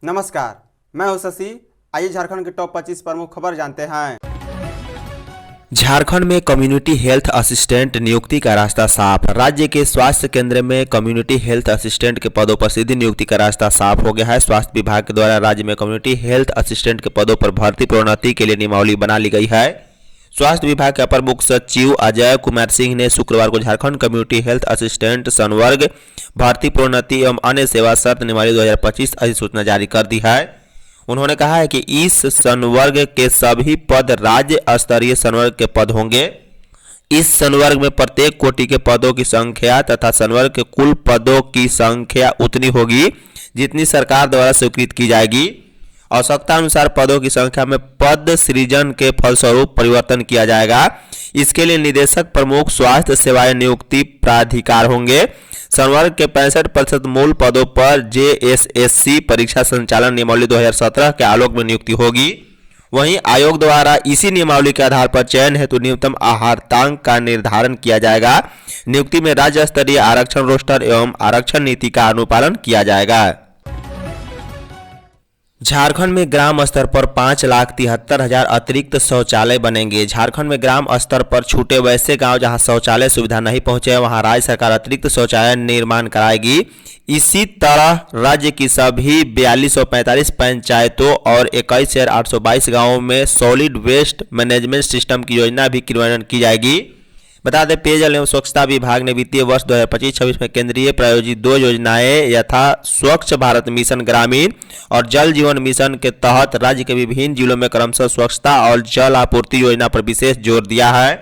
नमस्कार, मैं हूं शशि। आइए झारखंड के टॉप 25 प्रमुख खबर जानते हैं। झारखंड में कम्युनिटी हेल्थ असिस्टेंट नियुक्ति का रास्ता साफ। राज्य के स्वास्थ्य केंद्र में कम्युनिटी हेल्थ असिस्टेंट के पदों पर सीधी नियुक्ति का रास्ता साफ हो गया है। स्वास्थ्य विभाग के द्वारा राज्य में कम्युनिटी हेल्थ असिस्टेंट के पदों पर भर्ती प्रोन्नति के लिए नियमावली बना ली गई है। स्वास्थ्य विभाग के अपर मुख्य सचिव अजय कुमार सिंह ने शुक्रवार को झारखंड कम्युनिटी हेल्थ असिस्टेंट संवर्ग भर्ती प्रोन्नति एवं अन्य सेवा शर्त नियमावली 2025 अधिसूचना जारी कर दी है। उन्होंने कहा है कि इस संवर्ग के सभी पद राज्य स्तरीय संवर्ग के पद होंगे। इस संवर्ग में प्रत्येक कोटि के पदों की संख्या तथा संवर्ग के कुल पदों की संख्या उतनी होगी जितनी सरकार द्वारा स्वीकृत की जाएगी। आवश्यकता अनुसार पदों की संख्या में पद सृजन के फलस्वरूप परिवर्तन किया जाएगा। इसके लिए निदेशक प्रमुख स्वास्थ्य सेवाएं नियुक्ति प्राधिकार होंगे। संवर्ग के 65% मूल पदों पर जेएसएससी परीक्षा संचालन नियमावली 2017 के आलोक में नियुक्ति होगी। वहीं आयोग द्वारा इसी नियमावली के आधार पर चयन हेतु न्यूनतम आहार्तांक का निर्धारण किया जाएगा। नियुक्ति में राज्य स्तरीय आरक्षण रोस्टर एवं आरक्षण नीति का अनुपालन किया जाएगा। झारखंड में ग्राम स्तर पर 5,73,000 अतिरिक्त शौचालय बनेंगे। झारखंड में ग्राम स्तर पर छूटे वैसे गांव जहां शौचालय सुविधा नहीं पहुंचे वहां राज्य सरकार अतिरिक्त शौचालय निर्माण कराएगी। इसी तरह राज्य की सभी 4245 पंचायतों और 21,822 गांवों में सॉलिड वेस्ट मैनेजमेंट सिस्टम की योजना भी क्रियान्वयन की जाएगी। बता दें, पेयजल एवं स्वच्छता विभाग ने वित्तीय वर्ष 2025-26 में केंद्रीय प्रायोजित 2 योजनाएं यथा स्वच्छ भारत मिशन ग्रामीण और जल जीवन मिशन के तहत राज्य के विभिन्न जिलों में क्रमशः स्वच्छता और जल आपूर्ति योजना पर विशेष जोर दिया है।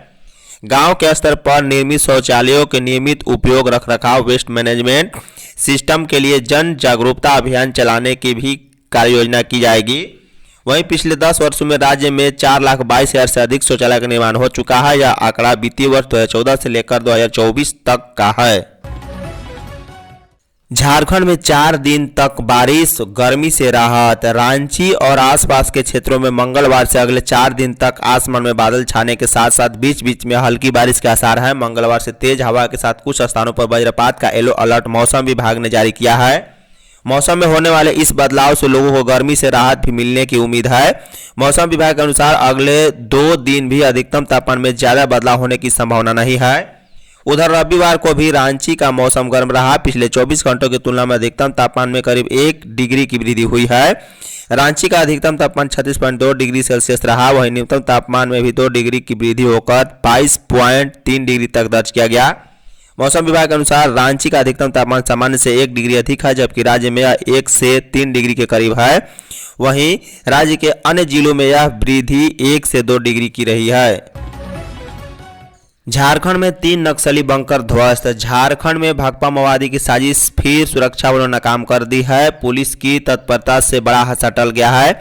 गांव के स्तर पर निर्मित शौचालयों के नियमित उपयोग, रखरखाव, वेस्ट मैनेजमेंट सिस्टम के लिए जन जागरूकता अभियान चलाने की भी कार्य योजना की जाएगी। वहीं पिछले 10 वर्षों में राज्य में 4,22,000 से अधिक शौचालय का निर्माण हो चुका है। यह आंकड़ा वित्तीय वर्ष 2014 से लेकर 2024 तक का है। झारखंड में 4 दिन तक बारिश, गर्मी से राहत। रांची और आसपास के क्षेत्रों में मंगलवार से अगले 4 दिन तक आसमान में बादल छाने के साथ साथ बीच बीच में हल्की बारिश के आसार हैं। मंगलवार से तेज हवा के साथ कुछ स्थानों पर वज्रपात का येलो अलर्ट मौसम विभाग ने जारी किया है। मौसम में होने वाले इस बदलाव से लोगों को गर्मी से राहत भी मिलने की उम्मीद है। मौसम विभाग के अनुसार अगले 2 दिन भी अधिकतम तापमान में ज्यादा बदलाव होने की संभावना नहीं है। उधर रविवार को भी रांची का मौसम गर्म रहा। पिछले 24 घंटों की तुलना में अधिकतम तापमान में करीब 1 डिग्री की वृद्धि हुई है। रांची का अधिकतम तापमान 36.2 डिग्री सेल्सियस रहा। वहीं न्यूनतम तापमान में भी 2 डिग्री की वृद्धि होकर 22.3 डिग्री तक दर्ज किया गया। मौसम विभाग के अनुसार रांची का अधिकतम तापमान सामान्य से 1 डिग्री अधिक है, जबकि राज्य में यह 1 से 3 डिग्री के करीब है। वहीं राज्य के अन्य जिलों में यह वृद्धि 1 से 2 डिग्री की रही है। झारखंड में 3 नक्सली बंकर ध्वस्त। झारखंड में भाकपा माओवादी की साजिश फिर सुरक्षा बलों ने नाकाम कर दी है। पुलिस की तत्परता से बड़ा हादसा टल गया है।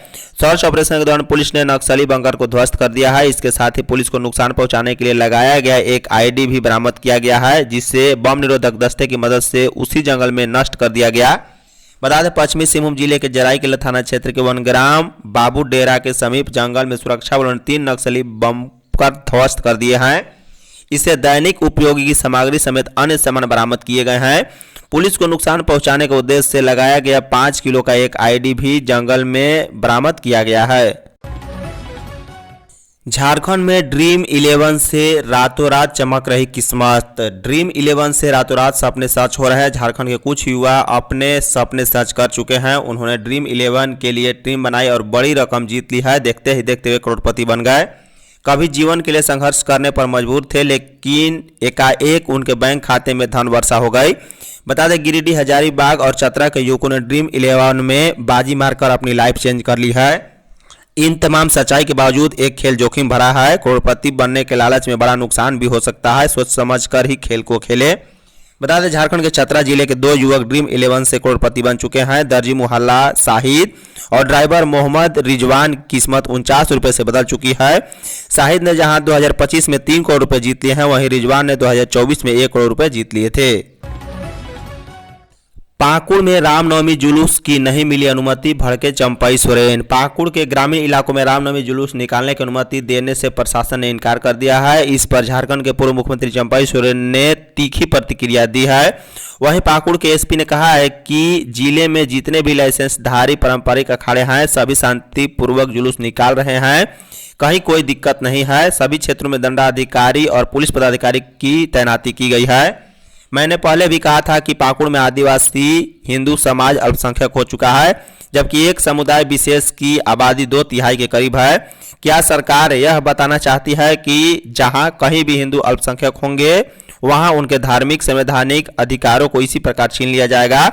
सर्च ऑपरेशन के दौरान पुलिस ने नक्सली बंकर को ध्वस्त कर दिया है। इसके साथ ही पुलिस को नुकसान पहुंचाने के लिए लगाया गया एक आईडी भी बरामद किया गया है, जिसे बम निरोधक दस्ते की मदद से उसी जंगल में नष्ट कर दिया गया। बता दें, पश्चिमी सिंहभूम जिले के जराईकेला थाना क्षेत्र के वनग्राम बाबू डेरा के समीप जंगल में सुरक्षा बलों ने 3 नक्सली बंकर ध्वस्त कर दिए हैं। इससे दैनिक उपयोगी की सामग्री समेत अन्य सामान बरामद किए गए हैं। पुलिस को नुकसान पहुंचाने के उद्देश्य से लगाया गया 5 किलो का एक आईडी भी जंगल में बरामद किया गया है। झारखंड में ड्रीम 11 से रातों रात चमक रही किस्मत। ड्रीम 11 से रातों रात सपने सच हो रहे हैं। झारखंड के कुछ युवा अपने सपने सच कर चुके हैं। उन्होंने ड्रीम 11 के लिए टीम बनाई और बड़ी रकम जीत ली है। देखते ही देखते हुए करोड़पति बन गए। कभी जीवन के लिए संघर्ष करने पर मजबूर थे, लेकिन एकाएक उनके बैंक खाते में धन वर्षा हो गई। बता दें, गिरिडीह, हजारीबाग और चतरा के युवकों ने ड्रीम 11 में बाजी मारकर अपनी लाइफ चेंज कर ली है। इन तमाम सच्चाई के बावजूद एक खेल जोखिम भरा है। करोड़पति बनने के लालच में बड़ा नुकसान भी हो सकता है। सोच समझ कर ही खेल को खेले। बता दें, झारखंड के चतरा जिले के 2 युवक ड्रीम 11 से करोड़पति बन चुके हैं। दर्जी मोहल्ला शाहिद और ड्राइवर मोहम्मद रिजवान की किस्मत 49 रुपये से बदल चुकी है। शाहिद ने जहां 2025 में 3 करोड़ रुपए जीत लिए हैं, वहीं रिजवान ने 2024 में 1 करोड़ रुपए जीत लिए थे। पाकुड़ में रामनवमी जुलूस की नहीं मिली अनुमति, भड़के चंपई सोरेन। पाकुड़ के ग्रामीण इलाकों में रामनवमी जुलूस निकालने की अनुमति देने से प्रशासन ने इनकार कर दिया है। इस पर झारखंड के पूर्व मुख्यमंत्री चंपई सोरेन ने तीखी प्रतिक्रिया दी है। वहीं पाकुड़ के एसपी ने कहा है कि जिले में जितने भी लाइसेंसधारी पारंपरिक अखाड़े हैं सभी शांतिपूर्वक जुलूस निकाल रहे हैं, कहीं कोई दिक्कत नहीं है। सभी क्षेत्रों में दंडाधिकारी और पुलिस पदाधिकारी की तैनाती की गई है। मैंने पहले भी कहा था कि पाकुड़ में आदिवासी हिंदू समाज अल्पसंख्यक हो चुका है, जबकि एक समुदाय विशेष की आबादी 2/3 के करीब है। क्या सरकार यह बताना चाहती है कि जहां कहीं भी हिंदू अल्पसंख्यक होंगे वहां उनके धार्मिक संवैधानिक अधिकारों को इसी प्रकार छीन लिया जाएगा?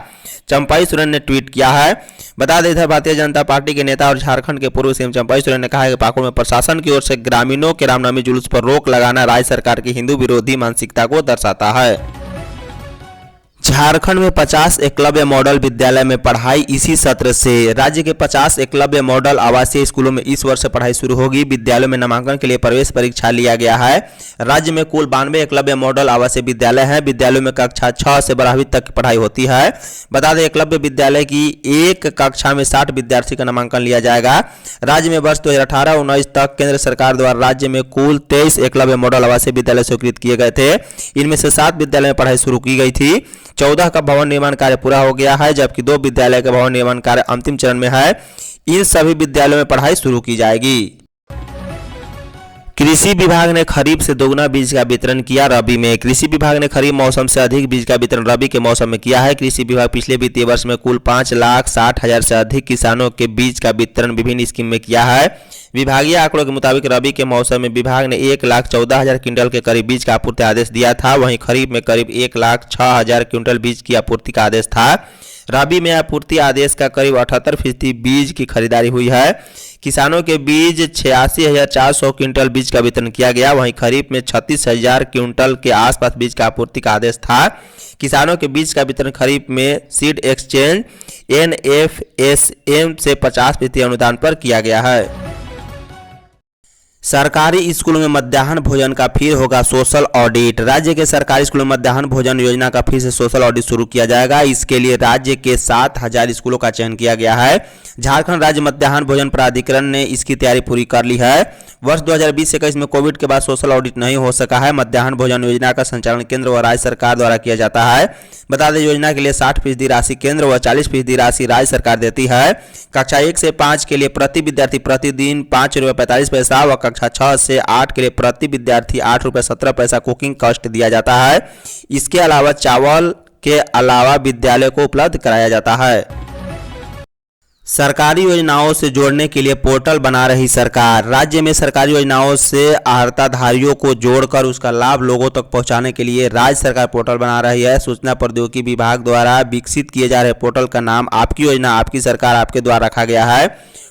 चंपई सोरेन ने ट्वीट किया है। बता दें, इधर भारतीय जनता पार्टी के नेता और झारखंड के पूर्व सीएम चंपई सोरेन ने कहा है कि पाकुड़ में प्रशासन की ओर से ग्रामीणों के रामनवमी जुलूस पर रोक लगाना राज्य सरकार की हिंदू विरोधी मानसिकता को दर्शाता है। झारखंड में 50 एकलव्य मॉडल विद्यालय में पढ़ाई इसी सत्र से। राज्य के 50 एकलव्य मॉडल आवासीय स्कूलों में इस वर्ष से पढ़ाई शुरू होगी। विद्यालयों में नामांकन के लिए प्रवेश परीक्षा लिया गया है। राज्य में कुल 92 एकलव्य मॉडल आवासीय विद्यालय हैं। विद्यालयों में कक्षा 6 से 12वीं तक की पढ़ाई होती है। बता दें, एकलव्य विद्यालय की एक कक्षा में 60 विद्यार्थी का नामांकन लिया जाएगा। राज्य में वर्ष 2018-19 तक केंद्र सरकार द्वारा राज्य में कुल 23 एकलव्य मॉडल आवासीय विद्यालय स्वीकृत किए गए थे। इनमें से 7 विद्यालय में पढ़ाई शुरू की गई थी। 14 का भवन निर्माण कार्य पूरा हो गया है, जबकि 2 विद्यालय का भवन निर्माण कार्य अंतिम चरण में है। इन सभी विद्यालयों में पढ़ाई शुरू की जाएगी। कृषि विभाग ने खरीफ से दोगुना बीज का वितरण किया रबी में। कृषि विभाग ने खरीफ मौसम से अधिक बीज का वितरण रबी के मौसम में किया है। कृषि विभाग पिछले वित्तीय वर्ष में कुल 5,60,000 से अधिक किसानों के बीज का वितरण विभिन्न स्कीम में किया है। विभागीय आंकड़ों के मुताबिक रबी के मौसम में विभाग ने 1,14,000 क्विंटल के करीब बीज का आपूर्ति आदेश दिया था। वहीं खरीफ में करीब 1,06,000 क्विंटल बीज की आपूर्ति का आदेश था। रबी में आपूर्ति आदेश का करीब 78% बीज की खरीदारी हुई है। किसानों के बीज 86,400 क्विंटल बीज का वितरण किया गया। वहीं खरीफ में 36,000 क्विंटल के आसपास बीज का आपूर्ति का आदेश था। किसानों के बीज का वितरण खरीफ में सीड एक्सचेंज NFSM से 50% अनुदान पर किया गया है। सरकारी स्कूलों में मध्याह्न भोजन का फिर होगा सोशल ऑडिट। राज्य के सरकारी स्कूलों में मध्याह्न भोजन योजना का फिर से सोशल ऑडिट शुरू किया जाएगा। इसके लिए राज्य के 7,000 स्कूलों का चयन किया गया है। झारखंड राज्य मध्याह्न भोजन प्राधिकरण ने इसकी तैयारी पूरी कर ली है। वर्ष 2020-21 में कोविड के बाद सोशल ऑडिट नहीं हो सका है। मध्याह्न भोजन योजना का संचालन केंद्र व राज्य सरकार द्वारा किया जाता है। बता दें, योजना के लिए 60% राशि केंद्र व 40% राशि राज्य सरकार देती है। कक्षा 1 से 5 के लिए प्रति विद्यार्थी प्रतिदिन ₹5.45 व कक्षा 6 से 8 के लिए प्रति विद्यार्थी ₹8.17 कुकिंग कॉस्ट दिया जाता है। इसके अलावा चावल के अलावा विद्यालय को उपलब्ध कराया जाता है। सरकारी योजनाओं से जोड़ने के लिए पोर्टल बना रही सरकार। राज्य में सरकारी योजनाओं से अर्हताधारियों को जोड़कर उसका लाभ लोगों तक पहुंचाने के लिए राज्य सरकार पोर्टल बना रही है। सूचना प्रौद्योगिकी विभाग द्वारा विकसित किए जा रहे पोर्टल का नाम आपकी योजना आपकी सरकार आपके द्वारा रखा गया है।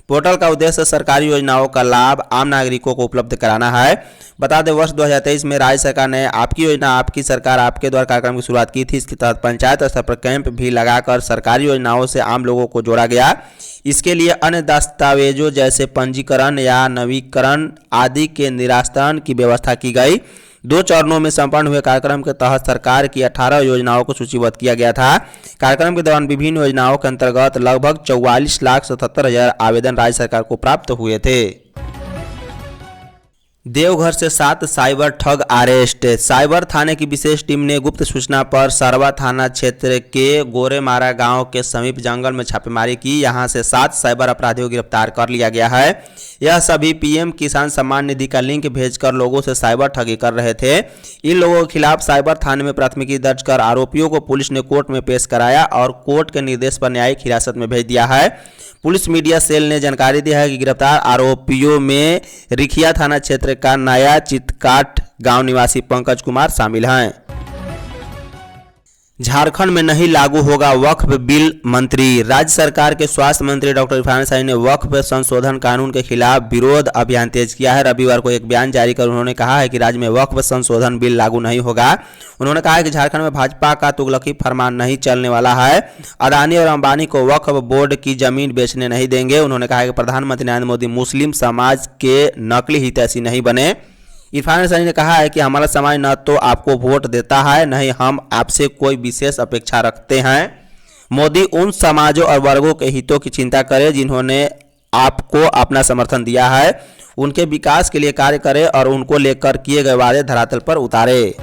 पोर्टल का उद्देश्य सरकारी योजनाओं का लाभ आम नागरिकों को उपलब्ध कराना है। बता दें, वर्ष 2023 में राज्य सरकार ने आपकी योजना आपकी सरकार आपके द्वारा कार्यक्रम की शुरुआत की थी। इसके तहत पंचायत स्तर पर कैंप भी लगाकर सरकारी योजनाओं से आम लोगों को जोड़ा गया। इसके लिए अन्य दस्तावेजों जैसे पंजीकरण या नवीकरण आदि के निरास्तरण की व्यवस्था की गई। 2 चरणों में संपन्न हुए कार्यक्रम के तहत सरकार की 18 योजनाओं को सूचीबद्ध किया गया था। कार्यक्रम के दौरान विभिन्न योजनाओं के अंतर्गत लगभग 44,77,000 आवेदन राज्य सरकार को प्राप्त हुए थे। देवघर से 7 साइबर ठग अरेस्ट। साइबर थाने की विशेष टीम ने गुप्त सूचना पर सरवा थाना क्षेत्र के गोरेमारा गांव के समीप जंगल में छापेमारी की। यहां से 7 साइबर अपराधियों को गिरफ्तार कर लिया गया है। यह सभी पीएम किसान सम्मान निधि का लिंक भेजकर लोगों से साइबर ठगी कर रहे थे। इन लोगों के खिलाफ साइबर थाने में प्राथमिकी दर्ज कर आरोपियों को पुलिस ने कोर्ट में पेश कराया और कोर्ट के निर्देश पर न्यायिक हिरासत में भेज दिया है। पुलिस मीडिया सेल ने जानकारी दी है कि गिरफ्तार आरोपियों में रिखिया थाना क्षेत्र का नया चितकाट गांव निवासी पंकज कुमार शामिल हैं। झारखंड में नहीं लागू होगा वक्फ बिल। मंत्री राज्य सरकार के स्वास्थ्य मंत्री डॉक्टर इरफान साहनी ने वक्फ संशोधन कानून के खिलाफ विरोध अभियान तेज किया है। रविवार को एक बयान जारी कर उन्होंने कहा है कि राज्य में वक्फ संशोधन बिल लागू नहीं होगा। उन्होंने कहा है कि झारखंड में भाजपा का तुगलकी फरमान नहीं चलने वाला है। अदानी और अंबानी को वक्फ बोर्ड की जमीन बेचने नहीं देंगे। उन्होंने कहा है कि प्रधानमंत्री नरेंद्र मोदी मुस्लिम समाज के नकली हितैषी नहीं बने। इरफान सानी ने कहा है कि हमारा समाज न तो आपको वोट देता है, न ही हम आपसे कोई विशेष अपेक्षा रखते हैं। मोदी उन समाजों और वर्गों के हितों की चिंता करे जिन्होंने आपको अपना समर्थन दिया है, उनके विकास के लिए कार्य करे और उनको लेकर किए गए वादे धरातल पर उतारे।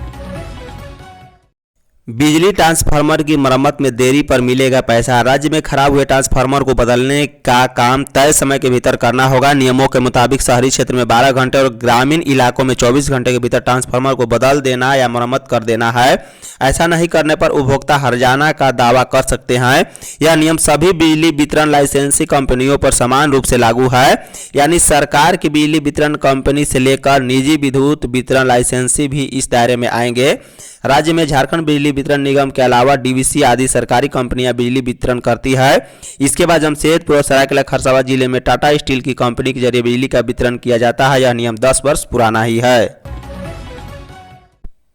बिजली ट्रांसफार्मर की मरम्मत में देरी पर मिलेगा पैसा। राज्य में खराब हुए ट्रांसफार्मर को बदलने का काम तय समय के भीतर करना होगा। नियमों के मुताबिक शहरी क्षेत्र में 12 घंटे और ग्रामीण इलाकों में 24 घंटे के भीतर ट्रांसफार्मर को बदल देना या मरम्मत कर देना है। ऐसा नहीं करने पर उपभोक्ता हर्जाना का दावा कर सकते हैं। यह नियम सभी बिजली वितरण लाइसेंसी कंपनियों पर समान रूप से लागू है, यानी सरकार की बिजली वितरण कंपनी से लेकर निजी विद्युत वितरण लाइसेंसी भी इस दायरे में आएंगे। राज्य में झारखंड बिजली वितरण निगम के अलावा डीवीसी आदि सरकारी कंपनियां बिजली वितरण करती है। इसके बाद जमशेदपुर और सरायकेला खरसावां जिले में टाटा स्टील की कंपनी के जरिए बिजली का वितरण किया जाता है। यह नियम 10 वर्ष पुराना ही है।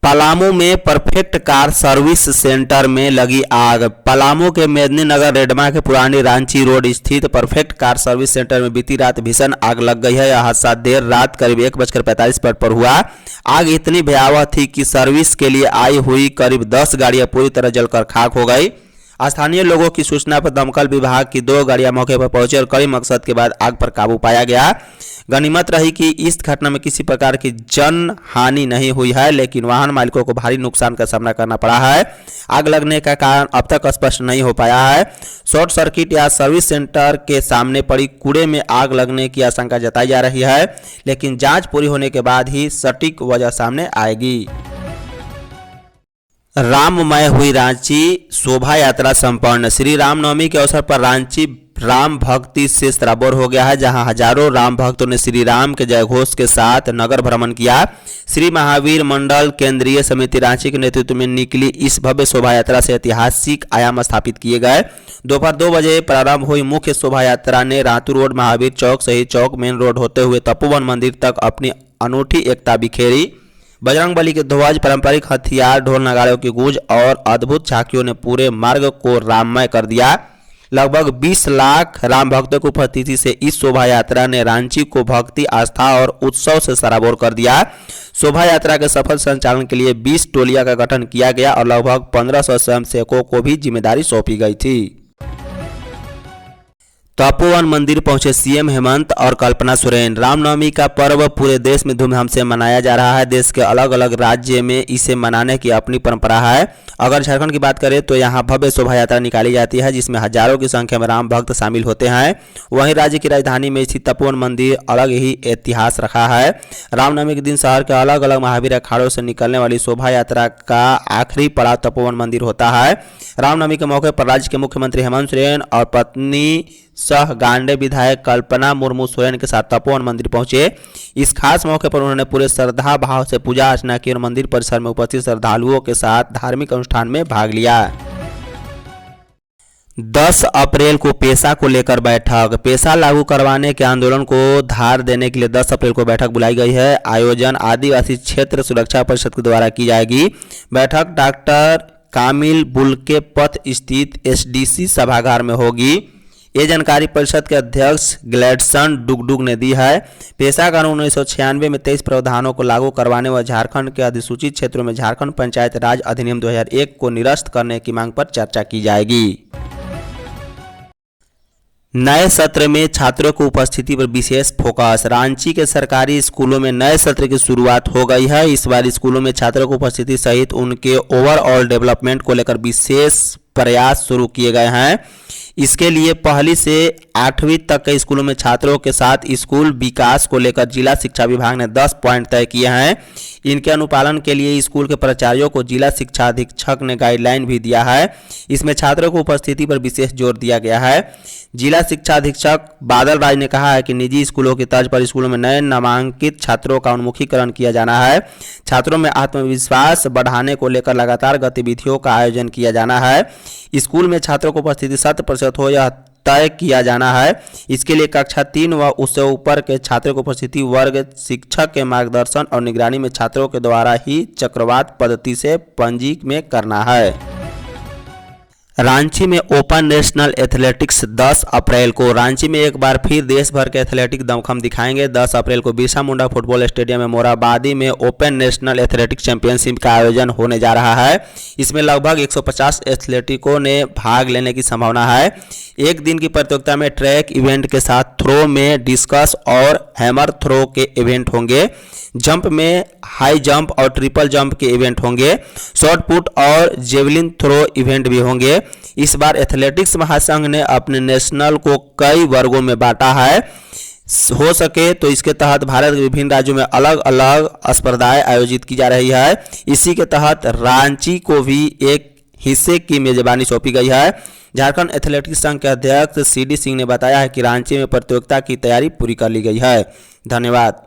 पलामू में परफेक्ट कार सर्विस सेंटर में लगी आग। पलामू के मेदिनीनगर रेडमा के पुरानी रांची रोड स्थित परफेक्ट कार सर्विस सेंटर में बीती रात भीषण आग लग गई है। यह हादसा देर रात करीब 1:45 पर हुआ। आग इतनी भयावह थी कि सर्विस के लिए आई हुई करीब 10 गाड़ियां पूरी तरह जलकर खाक हो गई। स्थानीय लोगों की सूचना पर दमकल विभाग की 2 गाड़ियां मौके पर पहुंची और कड़ी मकसद के बाद आग पर काबू पाया गया। गनीमत रही कि इस घटना में किसी प्रकार की जन हानि नहीं हुई है, लेकिन वाहन मालिकों को भारी नुकसान का सामना करना पड़ा है। आग लगने का कारण अब तक स्पष्ट नहीं हो पाया है। शॉर्ट सर्किट या सर्विस सेंटर के सामने पड़ी कूड़े में आग लगने की आशंका जताई जा रही है, लेकिन जांच पूरी होने के बाद ही सटीक वजह सामने आएगी। राममय हुई रांची, शोभा यात्रा संपन्न। श्री रामनवमी के अवसर पर रांची राम भक्ति से सराबोर हो गया है, जहां हजारों राम भक्तों ने श्री राम के जयघोष के साथ नगर भ्रमण किया। श्री महावीर मंडल केंद्रीय समिति रांची के नेतृत्व में निकली इस भव्य शोभा यात्रा से ऐतिहासिक आयाम स्थापित किए गए। दोपहर 2 बजे प्रारंभ हुई मुख्य शोभा यात्रा ने रातू रोड, महावीर चौक, शहीद चौक, मेन रोड होते हुए तपोवन मंदिर तक अपनी अनूठी एकता बिखेरी। बजरंगबली के ध्वज, पारंपरिक हथियार, ढोल नगाड़ों की गूंज और अद्भुत झांकियों ने पूरे मार्ग को राममय कर दिया। लगभग 20 लाख राम भक्तों की उपस्थिति से इस शोभा यात्रा ने रांची को भक्ति, आस्था और उत्सव से सराबोर कर दिया। शोभा यात्रा के सफल संचालन के लिए 20 टोलियां का गठन किया गया और लगभग 1500 स्वयंसेवकों को भी जिम्मेदारी सौंपी गई थी। तपोवन मंदिर पहुंचे सीएम हेमंत और कल्पना सोरेन। रामनवमी का पर्व पूरे देश में धूमधाम से मनाया जा रहा है। देश के अलग अलग राज्य में इसे मनाने की अपनी परंपरा है। अगर झारखंड की बात करें तो यहाँ भव्य शोभा यात्रा निकाली जाती है, जिसमें हजारों की संख्या में राम भक्त शामिल होते हैं। वहीं राज्य की राजधानी में स्थित तपोवन मंदिर अलग ही इतिहास रखा है। रामनवमी के दिन शहर के अलग अलग महावीर अखाड़ों से निकलने वाली शोभा यात्रा का आखिरी पड़ाव तपोवन मंदिर होता है। रामनवमी के मौके पर राज्य के मुख्यमंत्री हेमंत सोरेन और पत्नी सह गांडे विधायक कल्पना मुर्मू सोरेन के साथ तपोवन मंदिर पहुंचे। इस खास मौके पर उन्होंने पूरे श्रद्धा भाव से पूजा अर्चना की और मंदिर परिसर में उपस्थित श्रद्धालुओं के साथ धार्मिक अनुष्ठान में भाग लिया। 10 अप्रैल को पेशा को लेकर बैठक। पेशा लागू करवाने के आंदोलन को धार देने के लिए 10 अप्रैल को बैठक बुलाई गई है। आयोजन आदिवासी क्षेत्र सुरक्षा परिषद के द्वारा की जाएगी। बैठक डॉक्टर कामिल बुल्के पथ स्थित एसडीसी सभागार में होगी। ये जानकारी परिषद के अध्यक्ष ग्लैडसन डुगडुग ने दी है। पेशा कानून 1996 में 23 प्रावधानों को लागू करवाने व झारखंड के अधिसूचित क्षेत्रों में झारखंड पंचायत राज अधिनियम 2001 को निरस्त करने की मांग पर चर्चा की जाएगी। नए सत्र में छात्रों की उपस्थिति पर विशेष फोकस। रांची के सरकारी स्कूलों में नए सत्र की शुरुआत हो गई है। इस बार स्कूलों में छात्रों की उपस्थिति सहित उनके ओवरऑल डेवलपमेंट को लेकर विशेष प्रयास शुरू किए गए हैं। इसके लिए 1ली से 8वीं तक के स्कूलों में छात्रों के साथ स्कूल विकास को लेकर जिला शिक्षा विभाग ने 10 पॉइंट तय किए हैं। इनके अनुपालन के लिए स्कूल के प्राचार्यों को जिला शिक्षा अधीक्षक ने गाइडलाइन भी दिया है। इसमें छात्रों की उपस्थिति पर विशेष जोर दिया गया है। जिला शिक्षा अधीक्षक बादल राज ने कहा है कि निजी स्कूलों की तर्ज पर स्कूलों में नए नामांकित छात्रों का उन्मुखीकरण किया जाना है। छात्रों में आत्मविश्वास बढ़ाने को लेकर लगातार गतिविधियों का आयोजन किया जाना है। स्कूल में छात्रों की उपस्थिति 100% हो यह तय किया जाना है। इसके लिए कक्षा 3 व उससे ऊपर के छात्रों की उपस्थिति वर्ग शिक्षक के मार्गदर्शन और निगरानी में छात्रों के द्वारा ही चक्रवात पद्धति से पंजी में करना है। रांची में ओपन नेशनल एथलेटिक्स 10 अप्रैल को। रांची में एक बार फिर देश भर के एथलेटिक दमखम दिखाएंगे। 10 अप्रैल को बिरसा मुंडा फुटबॉल स्टेडियम में मोराबादी में ओपन नेशनल एथलेटिक्स चैंपियनशिप का आयोजन होने जा रहा है। इसमें लगभग 150 एथलेटिकों ने भाग लेने की संभावना है। एक दिन की प्रतियोगिता में ट्रैक इवेंट के साथ थ्रो में डिस्कस और हैमर थ्रो के इवेंट होंगे। जंप में हाई जंप और ट्रिपल जंप के इवेंट होंगे। शॉट पुट और जेवलिन थ्रो इवेंट भी होंगे। इस बार एथलेटिक्स महासंघ ने अपने नेशनल को कई वर्गों में बांटा है। हो सके तो इसके तहत भारत के विभिन्न राज्यों में अलग अलग स्पर्धाएं आयोजित की जा रही है। इसी के तहत रांची को भी एक हिस्से की मेजबानी सौंपी गई है। झारखंड एथलेटिक्स संघ के अध्यक्ष CD सिंह ने बताया है कि रांची में प्रतियोगिता की तैयारी पूरी कर ली गई है। धन्यवाद।